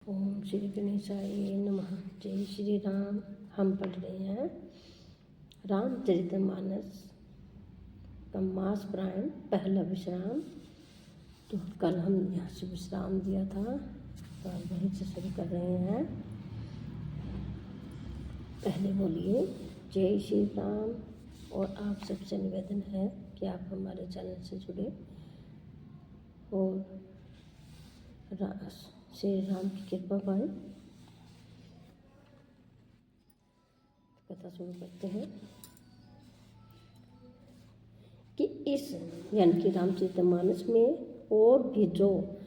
ओम श्री गणेशाय नमः। जय श्री राम। हम पढ़ रहे हैं रामचरितमानस का मास प्राण पहला विश्राम। तो कल हम यहाँ से विश्राम दिया था, तो अब वहीं से शुरू कर रहे हैं। पहले बोलिए जय श्री राम। और आप सबसे निवेदन है कि आप हमारे चैनल से जुड़े और श्री राम की कृपा पाएं। कथा शुरू करते हैं कि इस यानी कि रामचरितमानस में और भी जो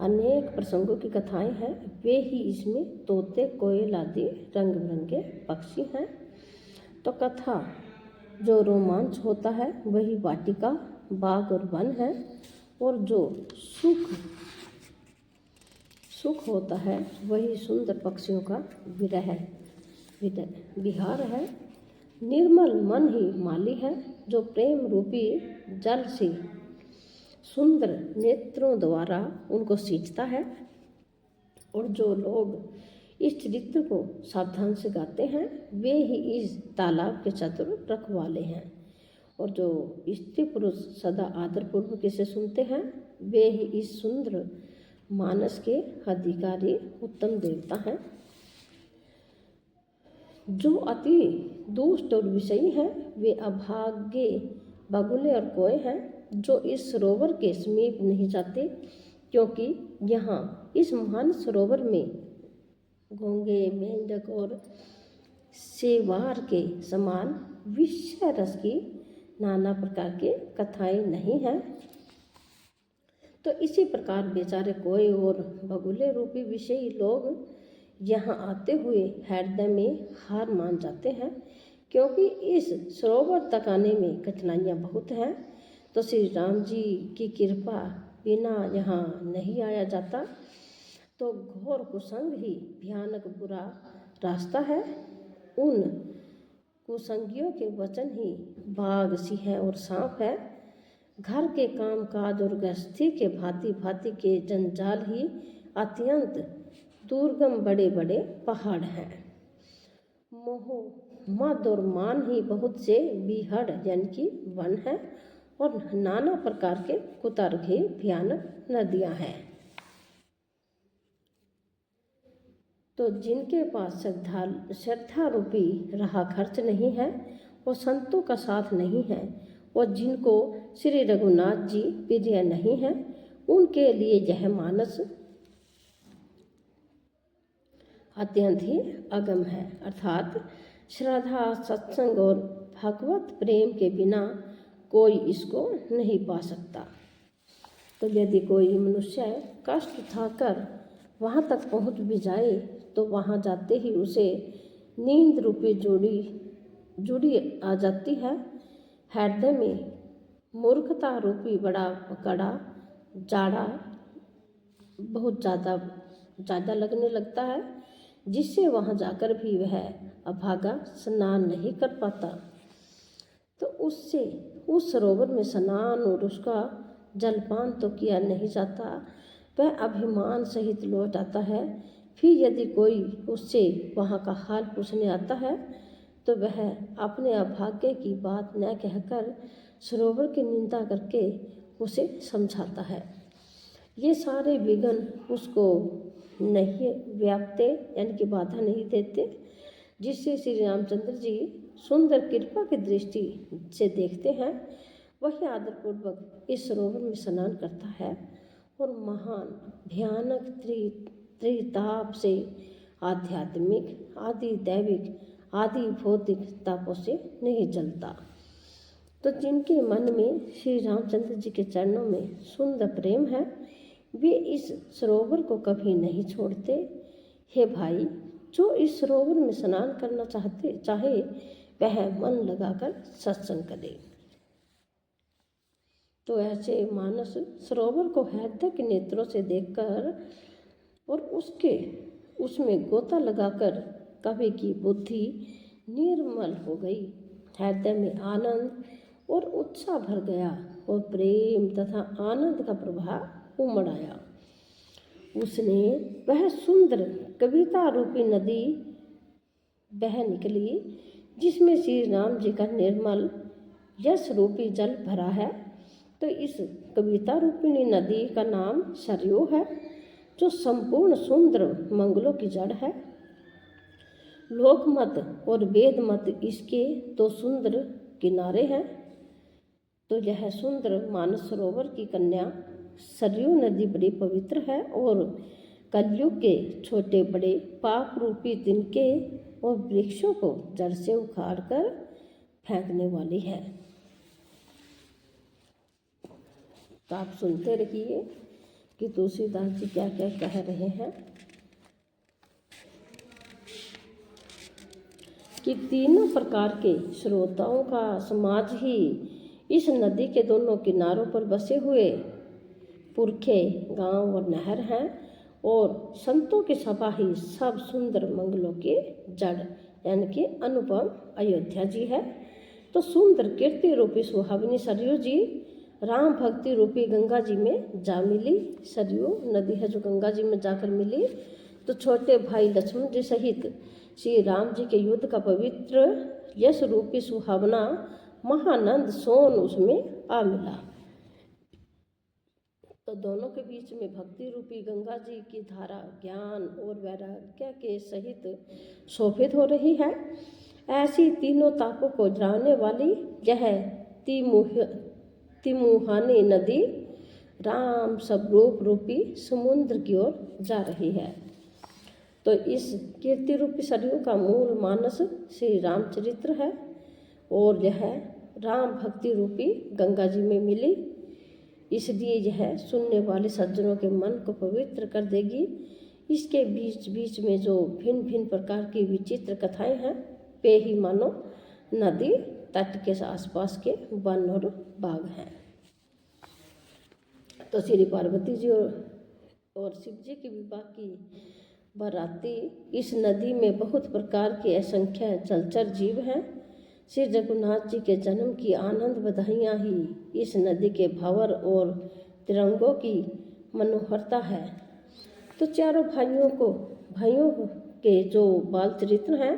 अनेक प्रसंगों की कथाएं हैं, वे ही इसमें तोते, कोयल आदि रंग बिरंगे पक्षी हैं। तो कथा जो रोमांच होता है वही वाटिका, बाग और वन है, और जो सुख होता है वही सुंदर पक्षियों का विहार है। निर्मल मन ही माली है, जो प्रेम रूपी जल से सुंदर नेत्रों द्वारा उनको सींचता है। और जो लोग इस चरित्र को सावधान से गाते हैं, वे ही इस तालाब के चतुर रखवाले हैं। और जो स्त्री पुरुष सदा आदरपूर्वक इसे सुनते हैं, वे ही इस सुंदर मानस के अधिकारी उत्तम देवता हैं। जो अति दुष्ट और विषयी हैं, वे अभागे बगुले और कोए हैं, जो इस सरोवर के समीप नहीं जाते, क्योंकि यहाँ इस महान सरोवर में घोंगे, मेंढक और सेवार के समान विषय रस की नाना प्रकार की कथाएं नहीं हैं। तो इसी प्रकार बेचारे कोए और बगुले रूपी विषयी लोग यहाँ आते हुए हृदय में हार मान जाते हैं, क्योंकि इस सरोवर तक आने में कठिनाइयाँ बहुत हैं। तो श्री राम जी की कृपा बिना यहाँ नहीं आया जाता। तो घोर कुसंग ही भयानक बुरा रास्ता है। उन कुसंगियों के वचन ही बाघ, सिंह और सांप है। घर के काम काज और गृहस्थी के भांति भांति के जंजाल ही अत्यंत दुर्गम बड़े बड़े पहाड़ हैं। मोह मद और मान ही बहुत से बीहड़ यानी कि वन है, और नाना प्रकार के कुतर्क ही भयानक नदियां हैं। तो जिनके पास श्रद्धा रूपी रहा खर्च नहीं है, वो संतों का साथ नहीं है, और जिनको श्री रघुनाथ जी प्रिय नहीं है, उनके लिए यह मानस अत्यंत ही अगम है। अर्थात श्रद्धा, सत्संग और भगवत प्रेम के बिना कोई इसको नहीं पा सकता। तो यदि कोई मनुष्य कष्ट उठाकर वहाँ तक पहुँच भी जाए, तो वहाँ जाते ही उसे नींद रूपी जुड़ी आ जाती है। हृदय में मूर्खता रूपी बड़ा कड़ा जाड़ा बहुत ज़्यादा लगने लगता है, जिससे वहाँ जाकर भी वह अभागा स्नान नहीं कर पाता। तो उससे उस सरोवर में स्नान और उसका जलपान तो किया नहीं जाता, वह अभिमान सहित लौट आता है। फिर यदि कोई उससे वहाँ का हाल पूछने आता है, तो वह अपने अभाग्य की बात न कहकर सरोवर की निंदा करके उसे समझाता है। ये सारे विघ्न उसको नहीं व्यापते यानी कि बाधा नहीं देते, जिससे श्री रामचंद्र जी सुंदर कृपा की दृष्टि से देखते हैं। वही आदरपूर्वक इस सरोवर में स्नान करता है, और महान भयानक त्रिताप से आध्यात्मिक, आदि दैविक, आदि भौतिक तापों से नहीं जलता। तो जिनके मन में श्री रामचंद्र जी के चरणों में सुंदर प्रेम है, वे इस सरोवर को कभी नहीं छोड़ते। हे भाई, जो इस सरोवर में स्नान करना चाहे वह मन लगाकर सत्संग करे। तो ऐसे मानस सरोवर को हृदय के नेत्रों से देखकर और उसमें गोता लगाकर कवि की बुद्धि निर्मल हो गई। हृदय में आनंद और उत्साह भर गया, और प्रेम तथा आनंद का प्रवाह उमड़ आया। उसने वह सुंदर कविता रूपी नदी बह निकली जिसमें श्री राम जी का निर्मल यश रूपी जल भरा है। तो इस कविता रूपिणी नदी का नाम सरयू है, जो संपूर्ण सुंदर मंगलों की जड़ है। लोकमत और वेद मत इसके दो सुंदर किनारे हैं। तो यह सुंदर मानस सरोवर की कन्या सरयू नदी बड़ी पवित्र है और कलयुग के छोटे बड़े पाप रूपी तिनके और वृक्षों को जड़ से उखाड़कर फेंकने वाली है। तो आप सुनते रहिए कि तुलसीदास जी क्या क्या कह रहे हैं कि तीनों प्रकार के श्रोताओं का समाज ही इस नदी के दोनों किनारों पर बसे हुए पुरखे गांव और नहर हैं और संतों की सभा ही सब सुंदर मंगलों की जड़ यानी कि अनुपम अयोध्या जी है। तो सुंदर कीर्ति रूपी सुहावनी सरयू जी राम भक्ति रूपी गंगा जी में जा मिली। सरयू नदी है जो गंगा जी में जाकर मिली। तो छोटे भाई लक्ष्मण जी सहित श्री राम जी के युद्ध का पवित्र यश रूपी सुहावना महानंद सोन उसमें आ मिला। तो दोनों के बीच में भक्ति रूपी गंगा जी की धारा ज्ञान और वैराग्य के सहित शोभित हो रही है। ऐसी तीनों तापों को जलाने वाली यह तिमुहानी नदी राम स्वरूप रूपी समुद्र की ओर जा रही है। तो इस कीर्ति रूपी सरयू का मूल मानस श्री रामचरित्र है और यह राम भक्ति रूपी गंगा जी में मिली, इसलिए यह सुनने वाले सज्जनों के मन को पवित्र कर देगी। इसके बीच बीच में जो भिन्न भिन्न प्रकार की विचित्र कथाएं हैं वे ही मानो नदी तट के आसपास के वन और बाग हैं। तो श्री पार्वती जी और शिव जी की विवाह की बराती इस नदी में बहुत प्रकार के असंख्य जलचर जीव हैं। श्री रघुनाथ जी के जन्म की आनंद बधाइयाँ ही इस नदी के भंवर और तिरंगों की मनोहरता है। तो चारों भाइयों के जो बाल चरित्र हैं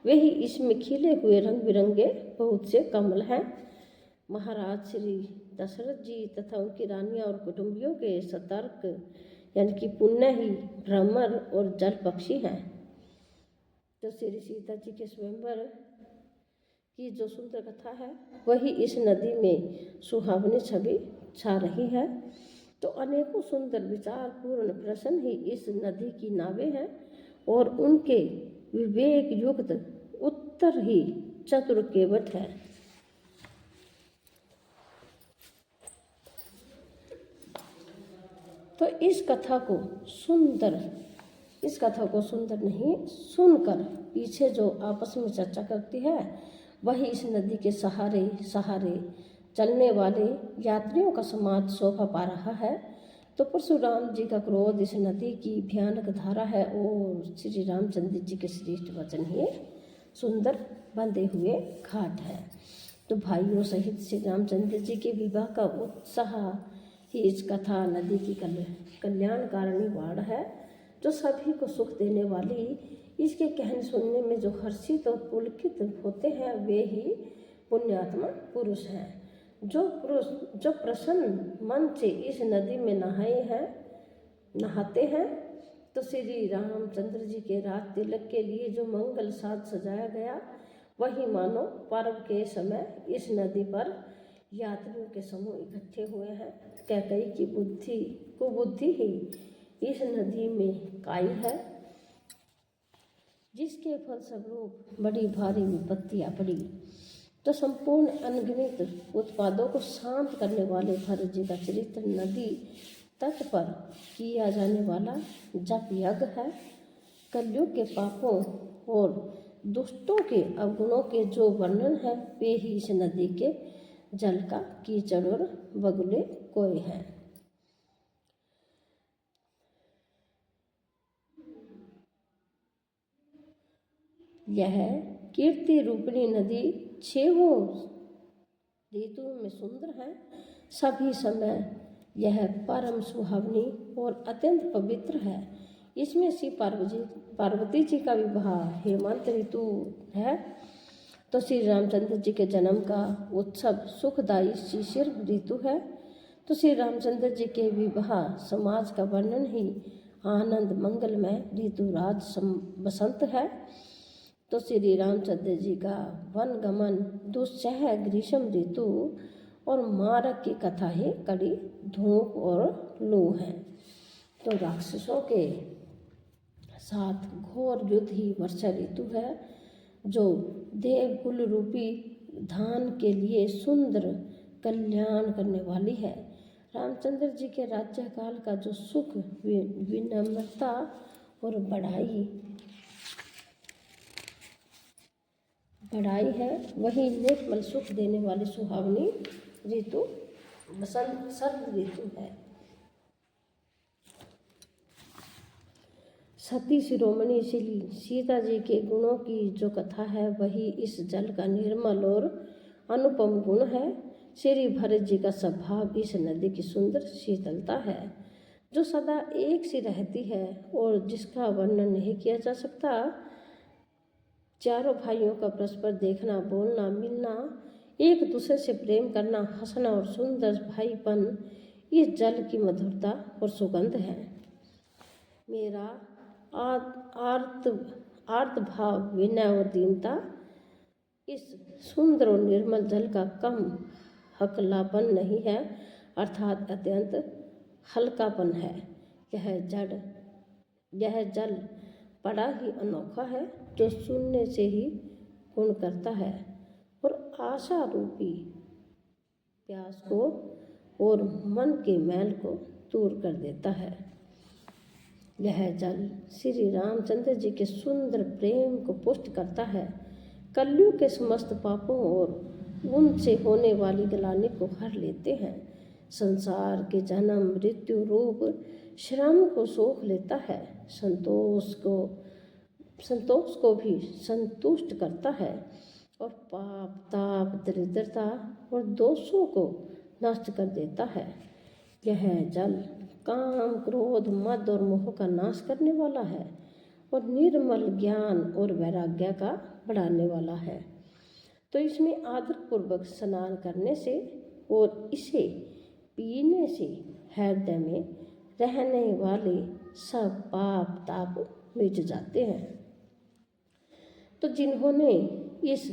वे ही इसमें खिले हुए रंग बिरंगे बहुत से कमल हैं। महाराज श्री दशरथ जी तथा उनकी रानियां और कुटुंबियों के सतर्क यानी कि पुण्य ही भ्रमर और जल पक्षी हैं। तो श्री सीता जी के स्वयंवर की जो सुंदर कथा है वही इस नदी में सुहावनी छवि छा रही है। तो अनेकों सुंदर विचारपूर्ण प्रश्न ही इस नदी की नावें हैं और उनके विवेक युक्त उत्तर ही चतुर केवट है। तो इस कथा को सुंदर नहीं सुनकर पीछे जो आपस में चर्चा करती है वही इस नदी के सहारे चलने वाले यात्रियों का समाज शोभा पा रहा है। तो परशुराम जी का क्रोध इस नदी की भयानक धारा है और श्री रामचंद्र जी के श्रेष्ठ वचन ही सुंदर बंधे हुए घाट है। तो भाइयों सहित श्री रामचंद्र जी के विवाह का उत्साह ही इस कथा नदी की कल्याणकारिणी वाण है जो सभी को सुख देने वाली। इसके कहने सुनने में जो हर्षित और पुलकित होते हैं वे ही पुण्यात्मा पुरुष हैं। जो प्रसन्न मन से इस नदी में नहाते हैं। तो श्री रामचंद्र जी के राज तिलक के लिए जो मंगल साज सजाया गया वही मानो पर्व के समय इस नदी पर यात्रियों के समूह इकट्ठे हुए हैं। कैकई की कुबुद्धि ही इस नदी में काई है, जिसके फलस्वरूप बड़ी भारी विपत्तियां पड़ी। तो संपूर्ण अनगिनत उत्पादों को शांत करने वाले भरत जी का चरित्र नदी तट पर किया जाने वाला जप यज्ञ है। कलयुग के पापों और दुष्टों के अवगुणों के जो वर्णन है वे ही इस नदी के जल का कीचड़ और बगुले कोय हैं। यह कीर्ति रूपिणी नदी 6 ऋतुओं में सुंदर है। सभी समय यह परम सुहावनी और अत्यंत पवित्र है। इसमें श्री पार्वती जी का विवाह हेमंत ऋतु है, तो श्री रामचंद्र जी के जन्म का उत्सव सुखदायी शिशिर ऋतु है। तो श्री रामचंद्र जी के विवाह समाज का वर्णन ही आनंद मंगलमय ऋतुराज बसंत है। तो श्री रामचंद्र जी का वन गमन दुस्सह ग्रीष्म ऋतु और मारक की कथा ही कड़ी धूप और लू है। तो राक्षसों के साथ घोर युद्ध ही वर्षा ऋतु है, जो देवकुल रूपी धान के लिए सुंदर कल्याण करने वाली है। रामचंद्र जी के राज्यकाल का जो सुख विनम्रता और बढ़ाई है, वही निर्मल सुख देने वाली सुहावनी ऋतु बसंत शरद ऋतु है। सती शिरोमणि श्री सीता जी के गुणों की जो कथा है, वही इस जल का निर्मल और अनुपम गुण है। श्री भरत जी का स्वभाव इस नदी की सुंदर शीतलता है, जो सदा एक सी रहती है और जिसका वर्णन नहीं किया जा सकता। चारों भाइयों का परस्पर देखना, बोलना, मिलना, एक दूसरे से प्रेम करना, हंसना और सुंदर भाईपन इस जल की मधुरता और सुगंध है। मेरा आर्त भाव, विनय और दीनता इस सुंदर और निर्मल जल का कम हकलापन नहीं है, अर्थात अत्यंत हल्कापन है। यह जल बड़ा ही अनोखा है, जो सुनने से ही गुण करता है और आशा रूपी प्यास को और मन के मैल को दूर कर देता है। यह जल श्री रामचंद्र जी के सुंदर प्रेम को पुष्ट करता है, कलयुग के समस्त पापों और उनसे होने वाली ग्लानि को हर लेते हैं, संसार के जन्म मृत्यु रूप श्रम को सोख लेता है, संतोष को भी संतुष्ट करता है और पाप ताप दरिद्रता और दोषों को नष्ट कर देता है। यह जल काम क्रोध मद और मोह का नाश करने वाला है और निर्मल ज्ञान और वैराग्य का बढ़ाने वाला है। तो इसमें आदरपूर्वक स्नान करने से और इसे पीने से हृदय में रहने वाले सब पाप ताप मिट जाते हैं। तो जिन्होंने इस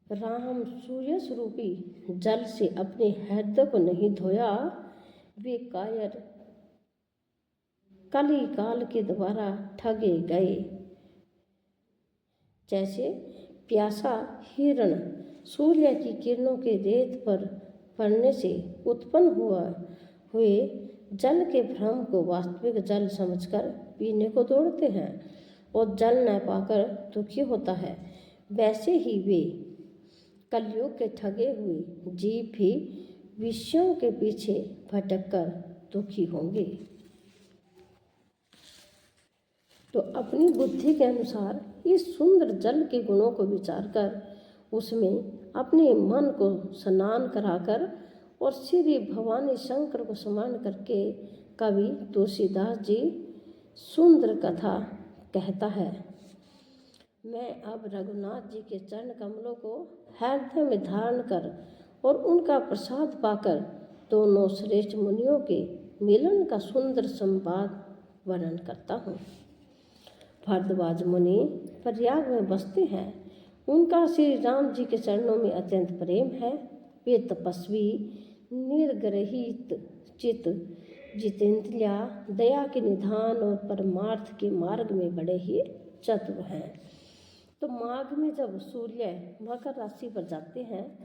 राम सूयस रूपी जल से अपने हृदय को नहीं धोया, वे कायर कली काल के द्वारा ठगे गए। जैसे प्यासा हिरण सूर्य की किरणों के रेत पर पड़ने से उत्पन्न हुए जल के भ्रम को वास्तविक जल समझकर पीने को दौड़ते हैं और जल न पाकर दुखी होता है, वैसे ही वे कलयुग के ठगे हुए जीव भी विषयों के पीछे भटककर दुखी होंगे। तो अपनी बुद्धि के अनुसार इस सुंदर जल के गुणों को विचार कर उसमें अपने मन को स्नान कराकर और श्री भवानी शंकर को स्मरण करके कवि तुलसीदास जी सुंदर कथा कहता है। मैं अब रघुनाथ जी के चरण कमलों को हृदय में धारण कर और उनका प्रसाद पाकर दोनों श्रेष्ठ मुनियों के मिलन का सुंदर संवाद वर्णन करता हूँ। भारद्वाज मुनि प्रयाग में बसते हैं। उनका श्री राम जी के चरणों में अत्यंत प्रेम है। वे तपस्वी, निर्ग्रहित चित, जितेंद्रिया, दया के निधान और परमार्थ के मार्ग में बड़े ही चतुर हैं। तो माघ में जब सूर्य मकर राशि पर जाते हैं,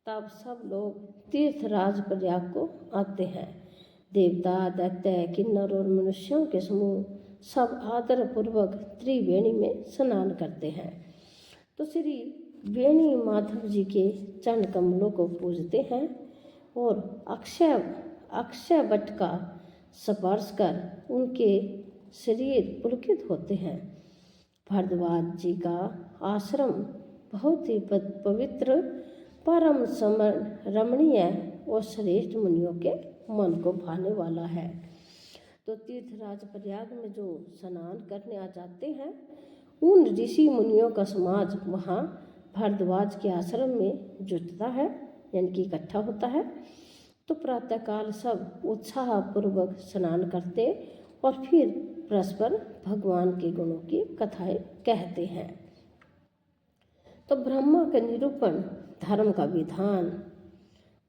तब सब लोग तीर्थराज प्रयाग को आते हैं। देवता, दैत्य, किन्नर और मनुष्यों के समूह सब आदर पूर्वक त्रिवेणी में स्नान करते हैं। तो श्री वेणी माधव जी के चरण कमलों को पूजते हैं और अक्षय वट का स्पर्श कर उनके शरीर पुलकित होते हैं। भारद्वाज जी का आश्रम बहुत ही पवित्र, परम रमणीय और श्रेष्ठ मुनियों के मन को भाने वाला है। तो तीर्थराज प्रयाग में जो स्नान करने आ जाते हैं, उन ऋषि मुनियों का समाज वहाँ भारद्वाज के आश्रम में जुटता है, यानी कि इकट्ठा होता है। तो प्रातःकाल सब उत्साहपूर्वक स्नान करते और फिर परस्पर भगवान के गुणों की कथाएं कहते हैं। तो ब्रह्मा का निरूपण, धर्म का विधान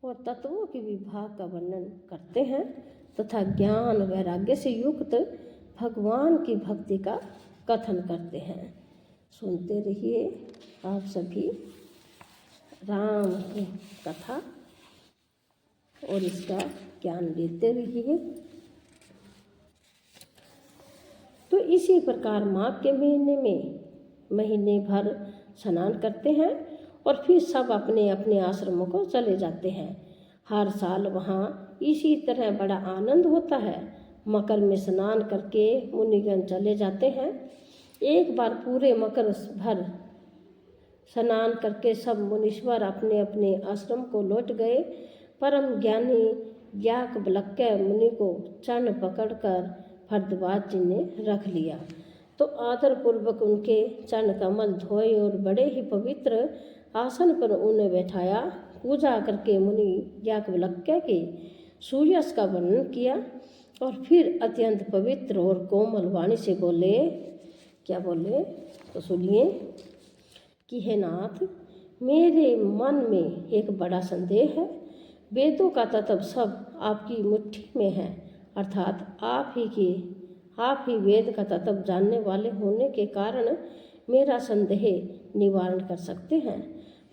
और तत्वों के विभाग का वर्णन करते हैं तथा ज्ञान वैराग्य से युक्त भगवान की भक्ति का कथन करते हैं। सुनते रहिए आप सभी राम की कथा और इसका ज्ञान लेते रहिए। तो इसी प्रकार माघ के महीने भर स्नान करते हैं और फिर सब अपने अपने आश्रमों को चले जाते हैं। हर साल वहाँ इसी तरह बड़ा आनंद होता है। मकर में स्नान करके मुनिगण चले जाते हैं। एक बार पूरे मकर भर स्नान करके सब मुनीश्वर अपने अपने आश्रम को लौट गए। परम ज्ञानी याज्ञवल्क्य मुनि को चरण पकड़कर भारद्वाज जी ने रख लिया। तो आदरपूर्वक उनके चरण कमल धोए और बड़े ही पवित्र आसन पर उन्हें बैठाया। पूजा करके मुनि याज्ञवल्क्य के सूयश का वर्णन किया और फिर अत्यंत पवित्र और कोमल वाणी से बोले। क्या बोले तो सुनिए कि हे नाथ, मेरे मन में एक बड़ा संदेह है। वेदों का तत्व सब आपकी मुट्ठी में है, अर्थात आप ही वेद का तत्व जानने वाले होने के कारण मेरा संदेह निवारण कर सकते हैं।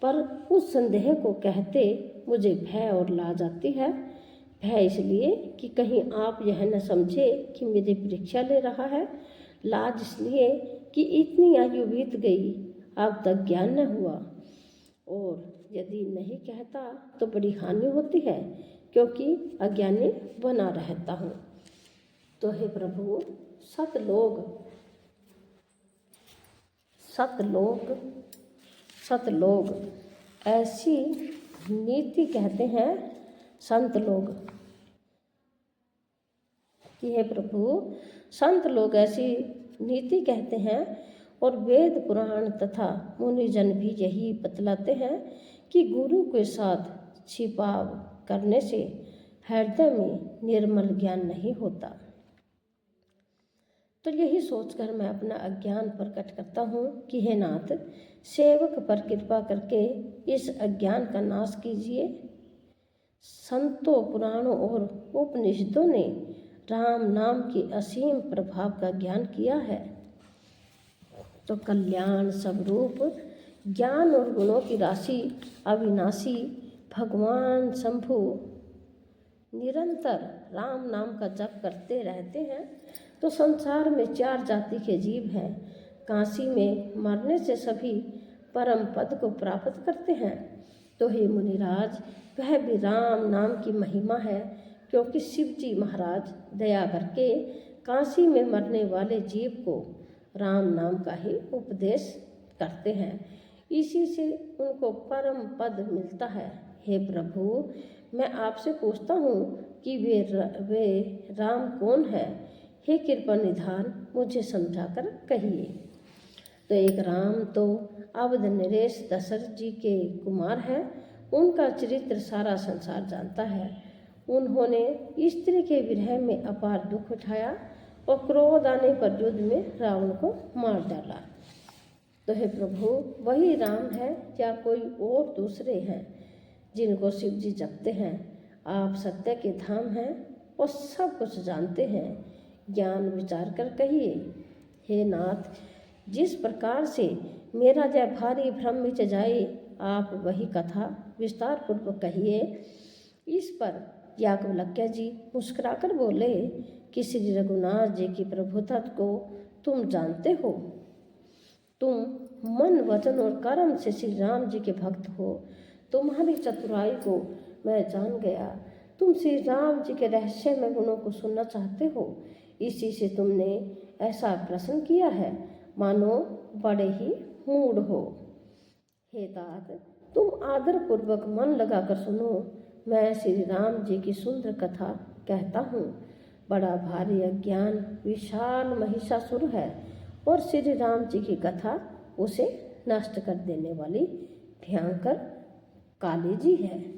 पर उस संदेह को कहते मुझे भय और लाज आती है। भय इसलिए कि कहीं आप यह न समझे कि मेरी परीक्षा ले रहा है। लाज इसलिए कि इतनी आयु बीत गई, अब तक ज्ञान न हुआ, और यदि नहीं कहता तो बड़ी हानि होती है, क्योंकि अज्ञानी बना रहता हूँ। तो हे प्रभु, सत लोग ऐसी नीति कहते हैं, संत लोग कि हे प्रभु, संत लोग ऐसी नीति कहते हैं और वेद पुराण तथा मुनिजन भी यही बतलाते हैं कि गुरु के साथ छिपाव करने से हृदय में निर्मल ज्ञान नहीं होता। तो यही सोचकर मैं अपना अज्ञान प्रकट करता हूँ कि हे नाथ, सेवक पर कृपा करके इस अज्ञान का नाश कीजिए। संतों, पुराणों और उपनिषदों ने राम नाम के असीम प्रभाव का ज्ञान किया है। तो कल्याण स्वरूप ज्ञान और गुणों की राशि अविनाशी भगवान शंभु निरंतर राम नाम का जप करते रहते हैं। तो संसार में 4 जाति के जीव हैं। काशी में मरने से सभी परम पद को प्राप्त करते हैं। तो हे मुनिराज, वह भी राम नाम की महिमा है, क्योंकि शिव जी महाराज दया करके काशी में मरने वाले जीव को राम नाम का ही उपदेश करते हैं। इसी से उनको परम पद मिलता है। हे प्रभु, मैं आपसे पूछता हूँ कि वे राम कौन है? हे कृपा निधान, मुझे समझाकर कहिए। तो एक राम तो अवध नरेश दशरथ जी के कुमार हैं। उनका चरित्र सारा संसार जानता है। उन्होंने स्त्री के विरह में अपार दुख उठाया और क्रोध आने पर युद्ध में रावण को मार डाला। तो हे प्रभु, वही राम है या कोई और दूसरे हैं जिनको शिव जी जपते हैं? आप सत्य के धाम हैं और सब कुछ जानते हैं, ज्ञान विचार कर कहिए। हे नाथ, जिस प्रकार से मेरा यह भारी भ्रम मिट जाए, आप वही कथा विस्तार पूर्वक कहिए। इस पर याज्ञवल्क्य जी मुस्कुराकर बोले कि श्री रघुनाथ जी की प्रभुता को तुम जानते हो। तुम मन, वचन और कर्म से श्री राम जी के भक्त हो। तुम्हारी चतुराई को मैं जान गया। तुम श्री राम जी के रहस्यमय गुणों को सुनना चाहते हो, इसी से तुमने ऐसा प्रश्न किया है, मानो बड़े ही मूढ़ हो। हे तात, तुम आदर पूर्वक मन लगाकर सुनो। मैं श्री राम जी की सुंदर कथा कहता हूँ। बड़ा भारी अज्ञान विशाल महिषासुर है और श्री राम जी की कथा उसे नष्ट कर देने वाली भयंकर काली जी है।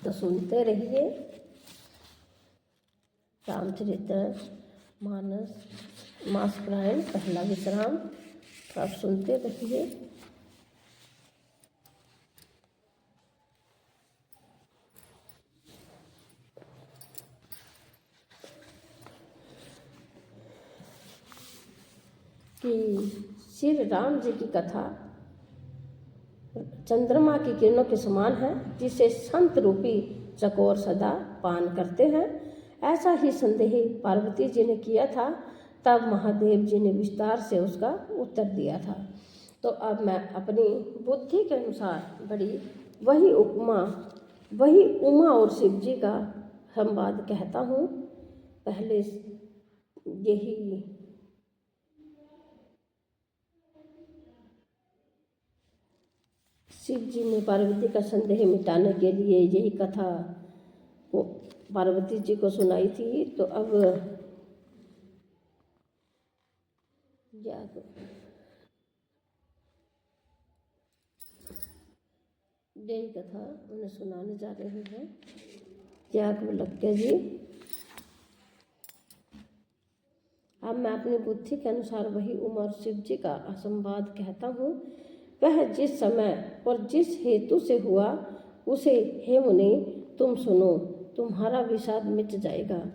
तो सुनते रहिए रामचरित्र मानस मास पारायण पहला विश्राम। तो आप सुनते रहिए। कि श्री राम जी की कथा चंद्रमा की किरणों के समान है, जिसे संत रूपी चकोर सदा पान करते हैं। ऐसा ही संदेह पार्वती जी ने किया था। तब महादेव जी ने विस्तार से उसका उत्तर दिया था। तो अब मैं अपनी बुद्धि के अनुसार वही उमा और शिव जी का संवाद कहता हूँ। पहले यही शिव जी ने पार्वती का संदेह मिटाने के लिए यही कथा पार्वती जी को सुनाई थी। तो अब यही कथा उन्हें सुनाने जा रहे हैं याज्ञवल्क्य जी। अब मैं अपनी बुद्धि के अनुसार वही उमा और शिव जी का असंवाद कहता हूँ। वह जिस समय और जिस हेतु से हुआ उसे हे मुनि तुम सुनो, तुम्हारा विषाद मिट जाएगा।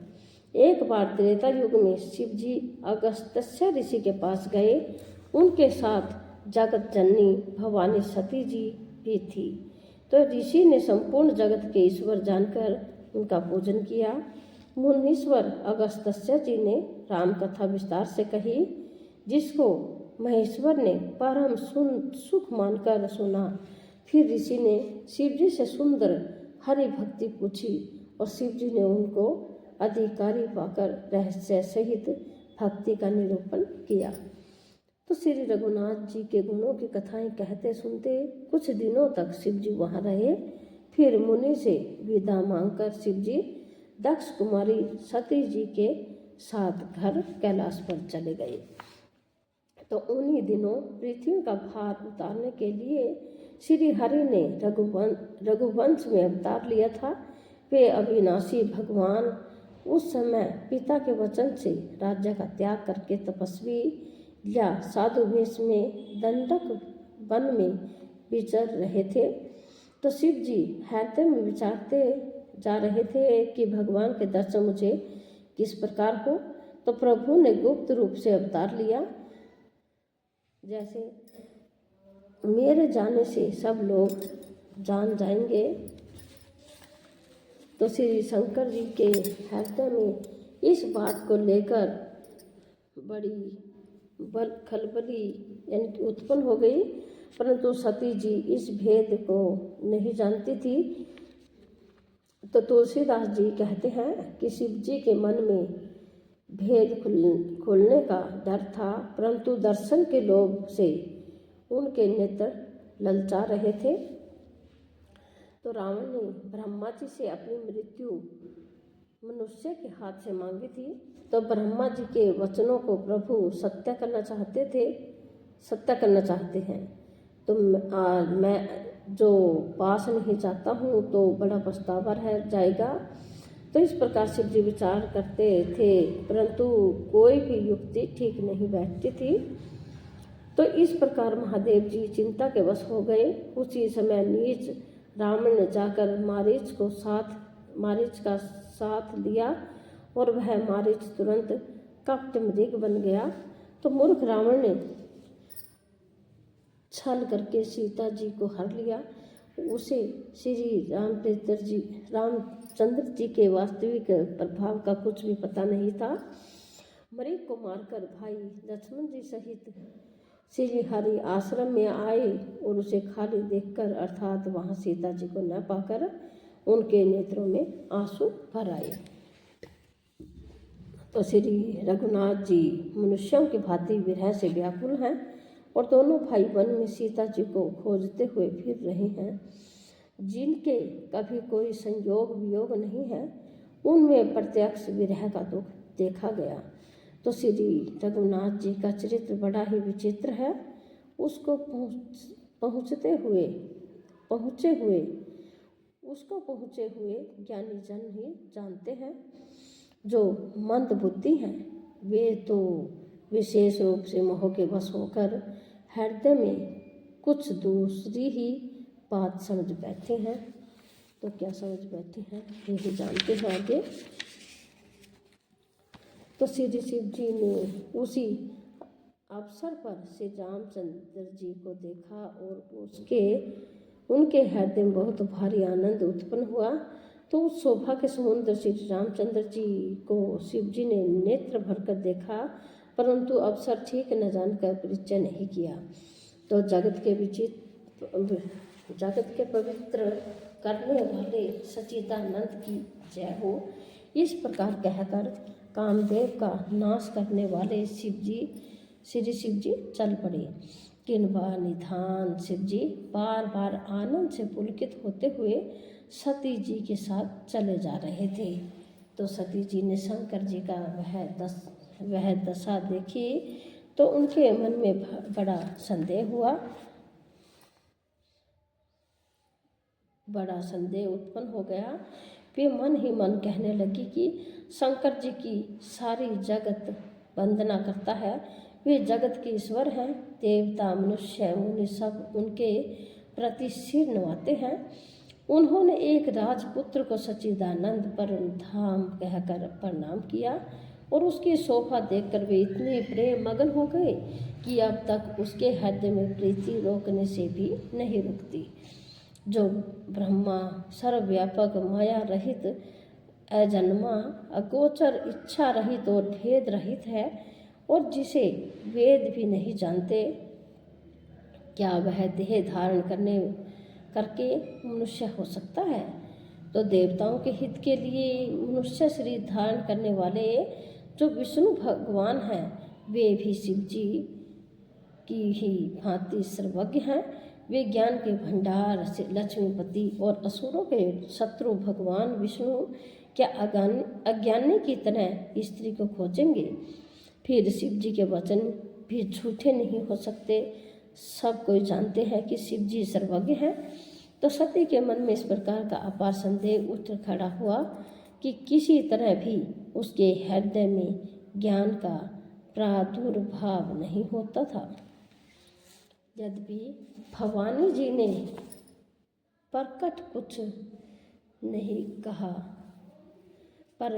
एक बार त्रेता युग में शिव जी अगस्त्य ऋषि के पास गए। उनके साथ जगत जननी भवानी सती जी भी थी। तो ऋषि ने संपूर्ण जगत के ईश्वर जानकर उनका पूजन किया। मुनीश्वर अगस्त्य जी ने राम कथा विस्तार से कही, जिसको महेश्वर ने परम सुख मानकर सुना। फिर ऋषि ने शिव जी से सुंदर हरि भक्ति पूछी और शिव जी ने उनको अधिकारी पाकर रहस्य सहित भक्ति का निरूपण किया। तो श्री रघुनाथ जी के गुणों की कथाएं कहते सुनते कुछ दिनों तक शिव जी वहाँ रहे। फिर मुनि से विदा मांगकर शिव जी दक्ष कुमारी सती जी के साथ घर कैलाश पर चले गए। तो उन्हीं दिनों पृथ्वी का भार उतारने के लिए श्री हरि ने रघुवंश में अवतार लिया था। वे अविनाशी भगवान उस समय पिता के वचन से राज्य का त्याग करके तपस्वी या साधु वेश में दंडक वन में विचर रहे थे। तो शिव जी हृदय में विचारते जा रहे थे कि भगवान के दर्शन मुझे किस प्रकार हो। तो प्रभु ने गुप्त रूप से अवतार लिया। जैसे मेरे जाने से सब लोग जान जाएंगे। तो श्री शंकर जी के हृदय में इस बात को लेकर बड़ी खलबली उत्पन्न हो गई, परंतु सती जी इस भेद को नहीं जानती थी। तो तुलसीदास जी कहते हैं कि शिव जी के मन में भेद खुलने का डर था, परंतु दर्शन के लोभ से उनके नेत्र ललचा रहे थे। तो रावण ने ब्रह्मा जी से अपनी मृत्यु मनुष्य के हाथ से मांगी थी। तो ब्रह्मा जी के वचनों को प्रभु सत्य करना चाहते हैं। तो मैं जो पास नहीं चाहता हूँ तो बड़ा पछतावा रह जाएगा। तो इस प्रकार शिव जी विचार करते थे, परंतु कोई भी युक्ति ठीक नहीं बैठती थी। तो इस प्रकार महादेव जी चिंता के वश हो गए। उसी समय नीच रावण ने जाकर मारीच का साथ लिया और वह मारीच तुरंत कपट मृग बन गया। तो मूर्ख रावण ने छल करके सीता जी को हर लिया। उसे श्री रामचंद्र जी के वास्तविक प्रभाव का कुछ भी पता नहीं था। मरीच को मारकर भाई लक्ष्मण जी सहित श्री हरि आश्रम में आए और उसे खाली देखकर अर्थात वहाँ सीता जी को न पाकर उनके नेत्रों में आंसू भर आए। तो श्री रघुनाथ जी मनुष्यों की भांति विरह से व्याकुल हैं और दोनों भाई वन में सीता जी को खोजते हुए फिर रहे हैं। जिनके कभी कोई संयोग वियोग नहीं है, उनमें प्रत्यक्ष विरह का दुख देखा गया। तो श्री रघुनाथ जी का चरित्र बड़ा ही विचित्र है। उसको पहुँचे हुए ज्ञानी जन ही जानते हैं। जो मंद बुद्धि हैं वे तो विशेष रूप से मोह के वश होकर हृदय में कुछ दूसरी ही बात समझ बैठे हैं। तो क्या समझ बैठे हैं यही जानते हैं आगे। तो श्री शिव जी ने उसी अवसर पर श्री रामचंद्र जी को देखा और उनके हृदय में बहुत भारी आनंद उत्पन्न हुआ। तो उस शोभा के समुद्र श्री रामचंद्र जी को शिव जी ने नेत्र भरकर देखा, परंतु अवसर ठीक न जानकर परिचय नहीं किया। तो जगत के पवित्र करने वाले सच्चिदानंद की जय हो, इस प्रकार कहकर कामदेव का नाश करने वाले श्री शिव जी चल पड़े। किंबा निधान शिव जी बार बार आनंद से पुलकित होते हुए सती जी के साथ चले जा रहे थे। तो सती जी ने शंकर जी का वह दशा देखी तो उनके मन में बड़ा संदेह उत्पन्न हो गया। वे मन ही मन कहने लगी कि शंकर जी की सारी जगत वंदना करता है, वे जगत के ईश्वर हैं। देवता मनुष्य मुनि सब उनके प्रति सिर नवाते हैं। उन्होंने एक राजपुत्र को सच्चिदानंद परम धाम कहकर प्रणाम किया और उसकी शोभा देखकर वे इतने प्रेम मगन हो गए कि अब तक उसके हृदय में प्रीति रोकने से भी नहीं रुकती। जो ब्रह्मा सर्वव्यापक माया रहित अजन्मा अगोचर इच्छा रहित और भेद रहित है और जिसे वेद भी नहीं जानते, क्या वह देह धारण करके मनुष्य हो सकता है? तो देवताओं के हित के लिए मनुष्य शरीर धारण करने वाले जो विष्णु भगवान हैं, वे भी शिव जी की ही भांति सर्वज्ञ हैं। वे ज्ञान के भंडार से लक्ष्मीपति और असुरों के शत्रु भगवान विष्णु क्या अज्ञानी की तरह स्त्री को खोजेंगे? फिर शिव जी के वचन भी झूठे नहीं हो सकते। सब कोई जानते हैं कि शिव जी सर्वज्ञ हैं। तो सती के मन में इस प्रकार का अपार संदेह उठ खड़ा हुआ कि किसी तरह भी उसके हृदय में ज्ञान का प्रादुर्भाव नहीं होता था। यद्यपि भवानी जी ने प्रकट कुछ नहीं कहा, पर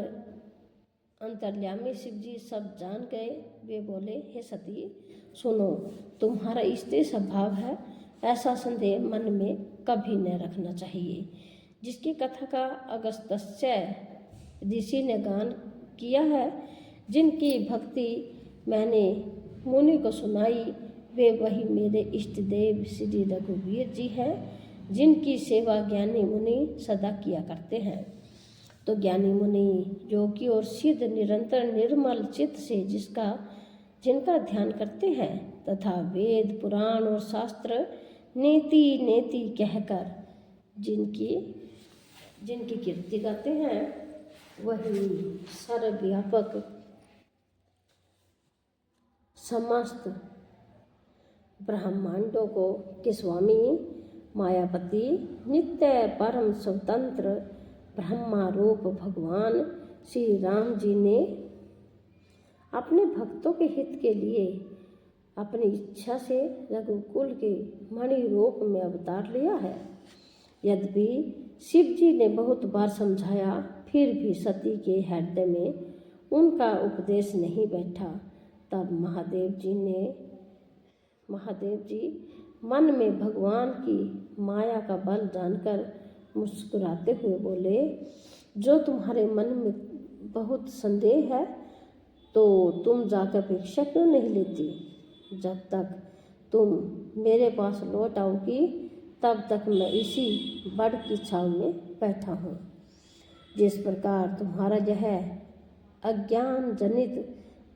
अंतर्यामी शिव जी सब जान गए। वे बोले, हे सती सुनो, तुम्हारा स्त्री स्वभाव है, ऐसा संदेह मन में कभी न रखना चाहिए। जिसकी कथा का अगस्त्य ऋषि ने गान किया है, जिनकी भक्ति मैंने मुनि को सुनाई, वे वही मेरे इष्ट देव श्री रघुवीर जी हैं, जिनकी सेवा ज्ञानी मुनि सदा किया करते हैं। तो ज्ञानी मुनि योगी और सिद्ध निरंतर निर्मल चित्त से जिनका ध्यान करते हैं तथा वेद पुराण और शास्त्र नीति नेति कहकर जिनकी कीर्ति गाते हैं, वही सर्वव्यापक समस्त ब्रह्मांडों के स्वामी मायापति नित्य परम स्वतंत्र ब्रह्मा रूप भगवान श्री राम जी ने अपने भक्तों के हित के लिए अपनी इच्छा से रघुकुल के मणि रूप में अवतार लिया है। यद्यपि शिव जी ने बहुत बार समझाया, फिर भी सती के हृदय में उनका उपदेश नहीं बैठा। तब महादेव जी मन में भगवान की माया का बल जानकर मुस्कुराते हुए बोले, जो तुम्हारे मन में बहुत संदेह है तो तुम जाकर परीक्षा क्यों नहीं लेती? जब तक तुम मेरे पास लौट आओगी तब तक मैं इसी बड़ की छाव में बैठा हूँ। जिस प्रकार तुम्हारा यह अज्ञान जनित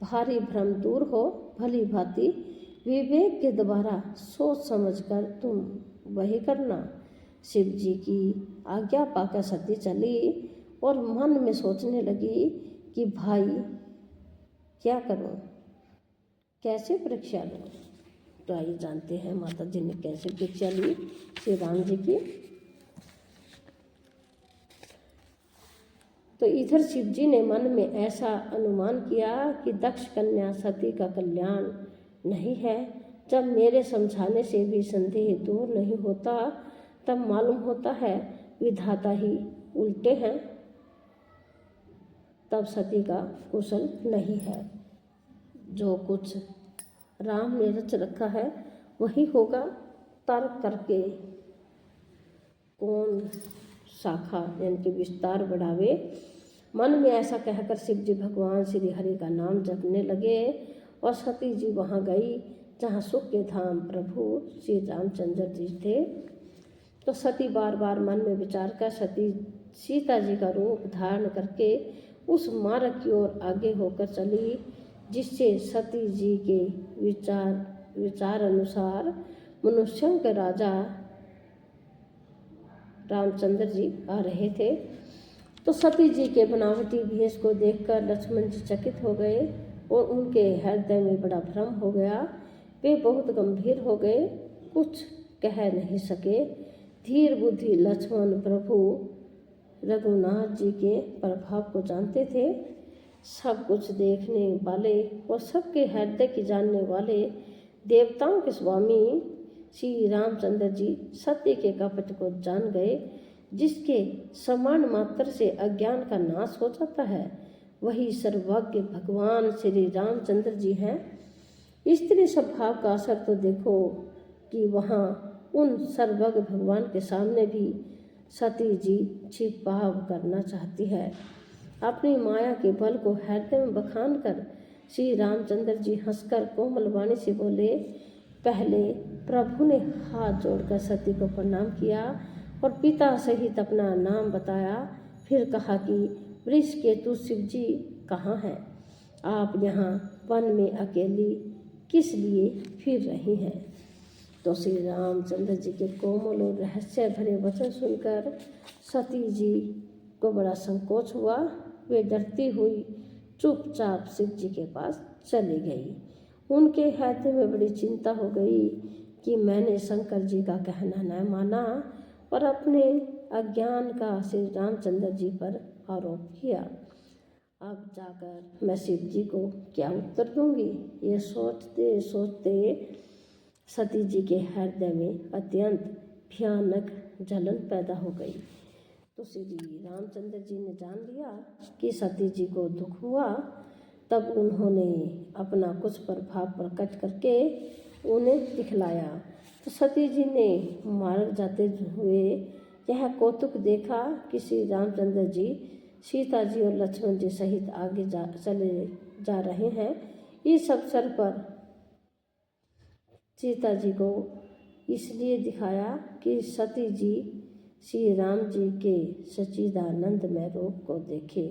भारी भ्रम दूर हो, भली भांति विवेक के द्वारा सोच समझकर तुम वही करना। शिव जी की आज्ञा पाकर सती चली और मन में सोचने लगी कि भाई क्या करूं, कैसे परीक्षा लूं। तो आइए जानते हैं माता जी ने कैसे परीक्षा ली श्री राम जी की। तो इधर शिव जी ने मन में ऐसा अनुमान किया कि दक्ष कन्या सती का कल्याण नहीं है। जब मेरे समझाने से भी संदेह दूर नहीं होता तब मालूम होता है विधाता ही उल्टे हैं, तब सती का कुशल नहीं है। जो कुछ राम ने रच रखा है वही होगा, तर्क करके कौन शाखा यानी कि विस्तार बढ़ावे। मन में ऐसा कहकर शिव जी भगवान श्री हरि का नाम जपने लगे और सती जी वहाँ गई जहाँ सुख के धाम प्रभु श्री रामचंद्र जी थे। तो सती बार बार मन में विचार कर सीता जी का रूप धारण करके उस मार्ग की ओर आगे होकर चली, जिससे सती जी के विचार अनुसार मनुष्यों के राजा रामचंद्र जी आ रहे थे। तो सती जी के बनावटी भेष को देखकर लक्ष्मण जी चकित हो गए और उनके हृदय में बड़ा भ्रम हो गया। वे बहुत गंभीर हो गए, कुछ कह नहीं सके। धीर बुद्धि लक्ष्मण प्रभु रघुनाथ जी के प्रभाव को जानते थे। सब कुछ देखने वाले और सबके हृदय की जानने वाले देवताओं के स्वामी श्री रामचंद्र जी सत्य के कपट को जान गए। जिसके समान मात्र से अज्ञान का नाश हो जाता है वही सर्वज्ञ भगवान श्री रामचंद्र जी हैं। स्त्री स्वभाव का असर तो देखो कि वहाँ उन सर्वज्ञ भगवान के सामने भी सती जी छिपाव करना चाहती है। अपनी माया के बल को हृदय में बखान कर श्री रामचंद्र जी हंसकर कोमल वाणी से बोले। पहले प्रभु ने हाथ जोड़कर सती को प्रणाम किया और पिता सहित अपना नाम बताया। फिर कहा कि वृषकेतु शिव जी कहाँ हैं? आप यहाँ वन में अकेली किस लिए फिर रही हैं? तो श्री रामचंद्र जी के कोमल और रहस्य भरे वचन सुनकर सती जी को बड़ा संकोच हुआ। वे डरती हुई चुपचाप शिव जी के पास चली गई। उनके हृदय में बड़ी चिंता हो गई कि मैंने शंकर जी का कहना न माना और अपने अज्ञान का श्री रामचंद्र जी पर आरोप किया। अब जाकर मैं शिव जी को क्या उत्तर दूंगी? ये सोचते सोचते सती जी के हृदय में अत्यंत भयानक जलन पैदा हो गई। तो श्री रामचंद्र जी ने जान लिया कि सती जी को दुख हुआ। तब उन्होंने अपना कुछ प्रभाव प्रकट करके उन्हें दिखलाया। तो सती जी ने मार्ग जाते हुए यह कौतुक देखा कि श्री रामचंद्र जी सीता जी और लक्ष्मण जी सहित आगे चले जा रहे हैं। इस अवसर पर सीता जी को इसलिए दिखाया कि सती जी श्री राम जी के सच्चिदानंदमय रूप को देखे।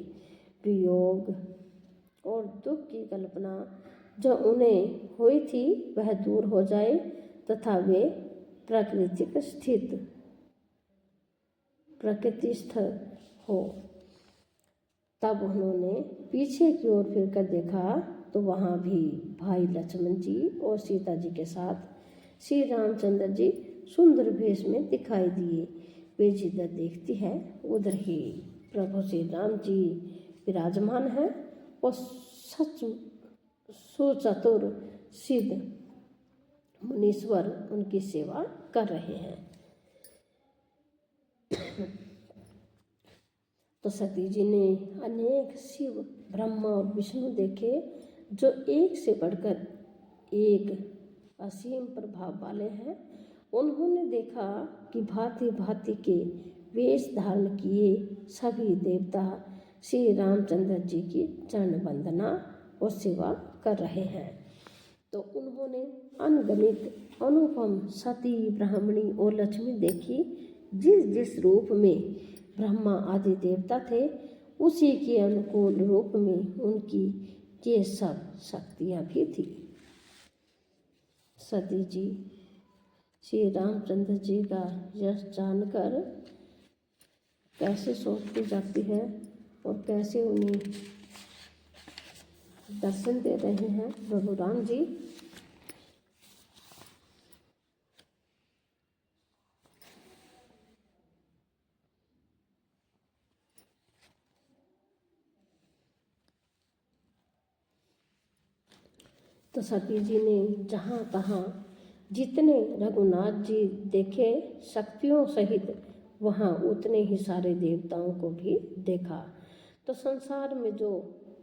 वियोग और दुख की कल्पना जो उन्हें हुई थी वह दूर हो जाए तथा वे प्रकृतिस्थ हो। तब उन्होंने पीछे की ओर फिरकर देखा तो वहाँ भी भाई लक्ष्मण जी और सीता जी के साथ श्री रामचंद्र जी सुंदर वेश में दिखाई दिए। वे जिधर देखती है उधर ही प्रभु श्री राम जी विराजमान हैं और सुचतुर सिद्ध मुनीश्वर उनकी सेवा कर रहे हैं। तो सती जी ने अनेक शिव ब्रह्मा और विष्णु देखे जो एक से बढ़कर एक असीम प्रभाव वाले हैं। उन्होंने देखा कि भांति भांति के वेश धारण किए सभी देवता श्री रामचंद्र जी की चरण वंदना और सेवा कर रहे हैं। तो उन्होंने अनगणित अनुपम सती ब्राह्मणी और लक्ष्मी देखी। जिस जिस रूप में ब्रह्मा आदि देवता थे उसी के अनुकूल रूप में उनकी ये सब शक्तियाँ भी थी। सती जी श्री रामचंद्र जी का यश जानकर कैसे सोचती जाती है और कैसे उन्हें दर्शन दे रहे हैं प्रभु राम जी। तो सती जी ने जहाँ तहाँ जितने रघुनाथ जी देखे शक्तियों सहित, वहाँ उतने ही सारे देवताओं को भी देखा। तो संसार में जो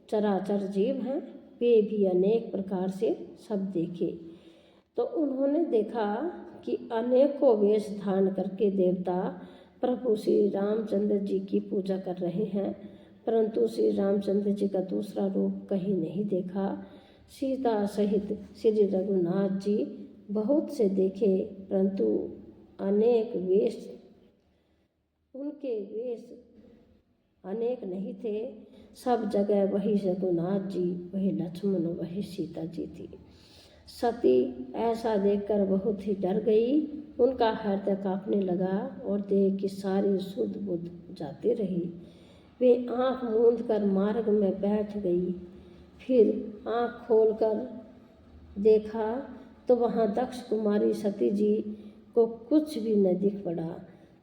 चराचर जीव हैं वे भी अनेक प्रकार से सब देखे। तो उन्होंने देखा कि अनेकों वेश धारण करके देवता प्रभु श्री रामचंद्र जी की पूजा कर रहे हैं, परंतु श्री रामचंद्र जी का दूसरा रूप कहीं नहीं देखा। सीता सहित श्री रघुनाथ जी बहुत से देखे, परंतु अनेक वेश, उनके वेश अनेक नहीं थे। सब जगह वही रघुनाथ जी, वही लक्ष्मण, वही सीता जी थी। सती ऐसा देखकर बहुत ही डर गई। उनका हृदय कांपने लगा और देह की सारी सुध बुध जाती रही। वे आंख मूंद कर मार्ग में बैठ गई। फिर आंख खोलकर देखा तो वहाँ दक्ष कुमारी सती जी को कुछ भी न दिख पड़ा।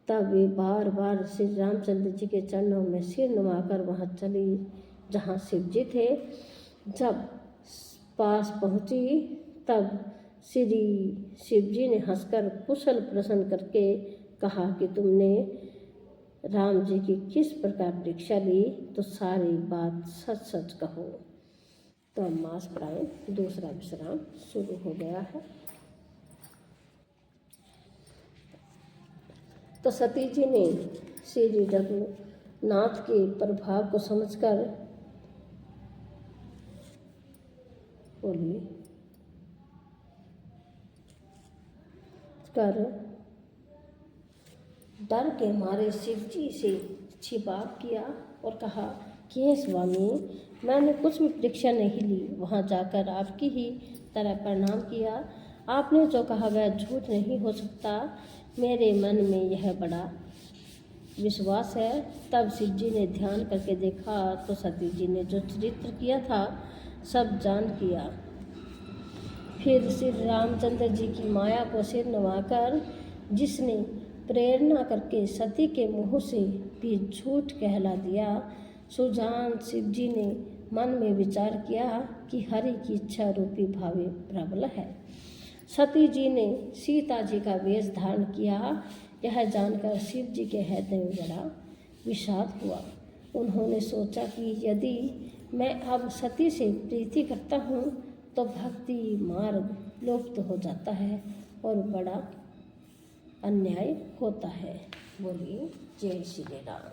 तब वे बार बार श्री रामचंद्र जी के चरणों में सिर नवाकर वहाँ चली जहाँ शिव जी थे। जब पास पहुँची तब श्री शिव जी ने हंसकर कुशल प्रश्न करके कहा कि तुमने राम जी की किस प्रकार परीक्षा ली, तो सारी बात सच सच कहो। तो हम मास पढ़ाएं, दूसरा विश्राम शुरू हो गया है। तो सती जी ने श्री रघुनाथ के प्रभाव को समझकर बोलिए कर डर के मारे शिव जी से छिपाव किया और कहा कि हे स्वामी, मैंने कुछ भी परीक्षा नहीं ली, वहाँ जाकर आपकी ही तरह प्रणाम किया। आपने जो कहा वह झूठ नहीं हो सकता। मेरे मन में यह बड़ा विश्वास है। तब शिव जी ने ध्यान करके देखा तो सती जी ने जो चरित्र किया था सब जान किया। फिर श्री रामचंद्र जी की माया को सिर नवाकर, जिसने प्रेरणा करके सती के मुँह से भी झूठ कहला दिया, सुजान शिव जी ने मन में विचार किया कि हरि की इच्छा रूपी भावे प्रबल है। सती जी ने सीता जी का वेश धारण किया। यह जानकर शिव जी के हृदय में बड़ा विषाद हुआ। उन्होंने सोचा कि यदि मैं अब सती से प्रीति करता हूँ तो भक्ति मार्ग लुप्त हो जाता है और बड़ा अन्याय होता है। बोलिए जय श्री राम।